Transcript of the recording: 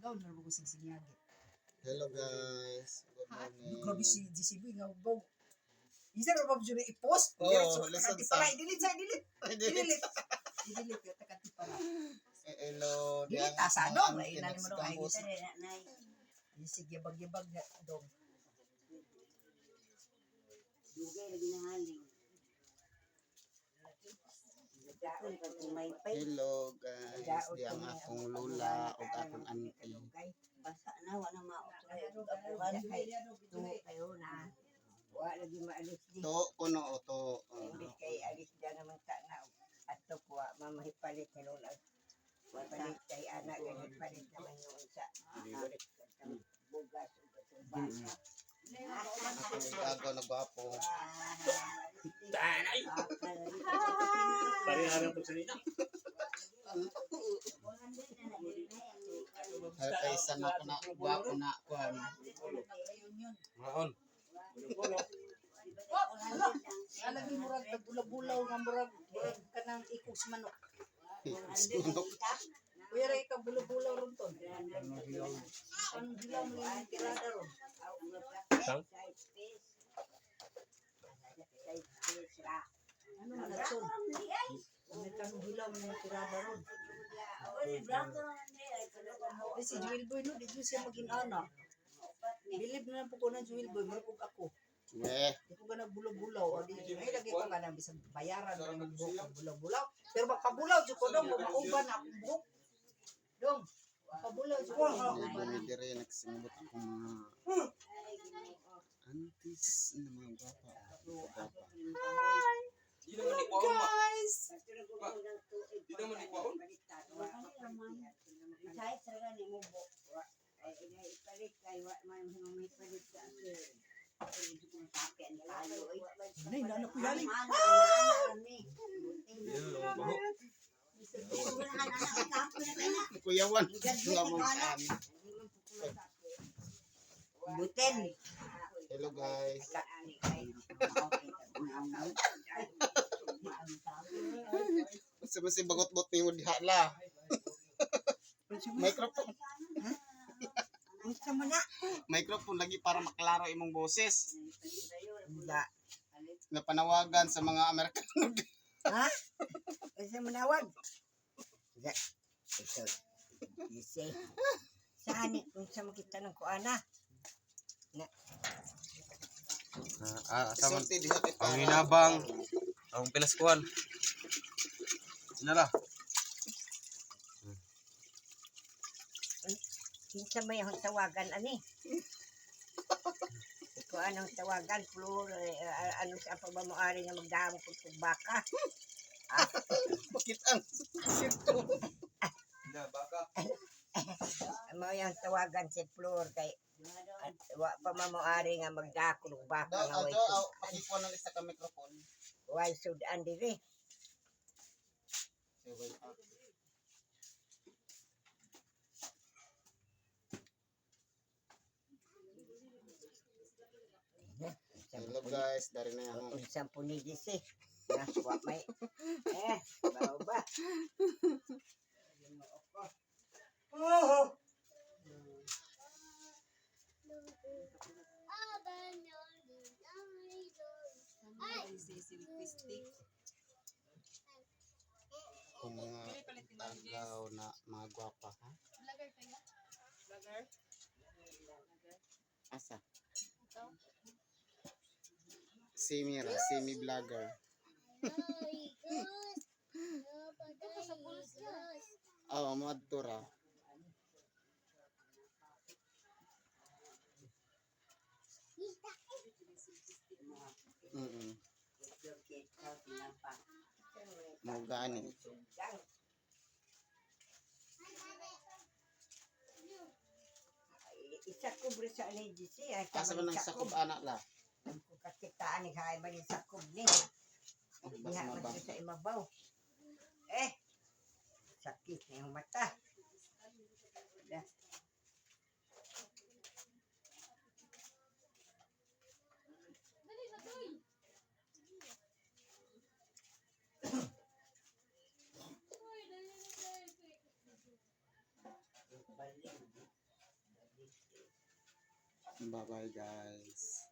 Agaw na ko sing sinyagi. Hello guys. Good morning. Grabe si GCB nga bog. Isa ra ba jud i-post? Oo, listen sa. Delete. I-delete yung takati para. Hello. Delete ta sa dong na ina mo dong ay sige bag-ibag na dong. Dugay lagi na haling. Hello guys. Di ang akong lula o akong auntie. Basa na wala mautuhan kayo na. Wa lagi maalis di. To kuno o to. Imbis kay alis dyan naman ta na. Ato ko mamahipalit hinulag. Palit kay anak ganit palit naman yung isa. Bugas o basa. Ako gago na gwapo. Tanay! Pariharan po sa nina. Kay isa na ko na gwapo na kuan. Maon. Alagi murag bulaw nga murag kanang ikos manok. Sunok. Kuya ray ka bulaw ron ton. Ang hilaw mo yung tirada ron. Sang? Ano na son? May kanong hilaw mo yung tirada ron. Si Joel Boy no, di siya maging anak. Bilib na po ko na Joel Boy, marupog ako. Di ko ka nagbulaw-bulaw. O di, may lagi ko ka na, bisang bayaran na yung buhok ng bulaw-bulaw. Pero magpabulaw, di ko dong, mauban na akong buhok. Dong, magpabulaw, di ko. Hindi dire nagsimot ako mga aunties na mga gwapa. Di naman ni kwaon ma. Di naman ni kwaon. Kahit talaga ni mo bo. Ipalit kay wa man may palit sa Nay, nanak ko yaling. Baho. Kuyawan. Nga mo saan. Buten. Hello guys. Masih bagot-bot ni mo diha la. Microphone. Gusto mo na? Microphone lagi para maklaro imong boses. Wala. Napanawagan sa mga Amerikano. Ha? Gusto mo na wag? Ito. Isi. Saan kung sa makita ng kuana? Sama Sulti diha kay ang para. hinabang ang pinaskuhan. Sinala. Kinsa may ang tawagan ani? Iko anong tawagan floor ano sa pagmamuari nga magdahom kung baka. Bakit ang sito? Na baka. Mo yang tawagan si floor kay wa pa mamuari nga magdako og baka nga way Pakikuha ng isa ka microphone. way sudan diri. Hello guys, dari na yan. Unsang punigis eh. Wa may bao ba? Kung mga tagaw na mga gwapa ha? Asa? Semi vlogger. Oh, mo adtura. Mo gani. Isa ko bre sa ni GC ay Asa man ang sakop anak la? ko kakitaan ni hay man sa kob ni. Bas Diha man mabang. sa imabaw. Sakit na yung mata. Balik. Bye-bye guys.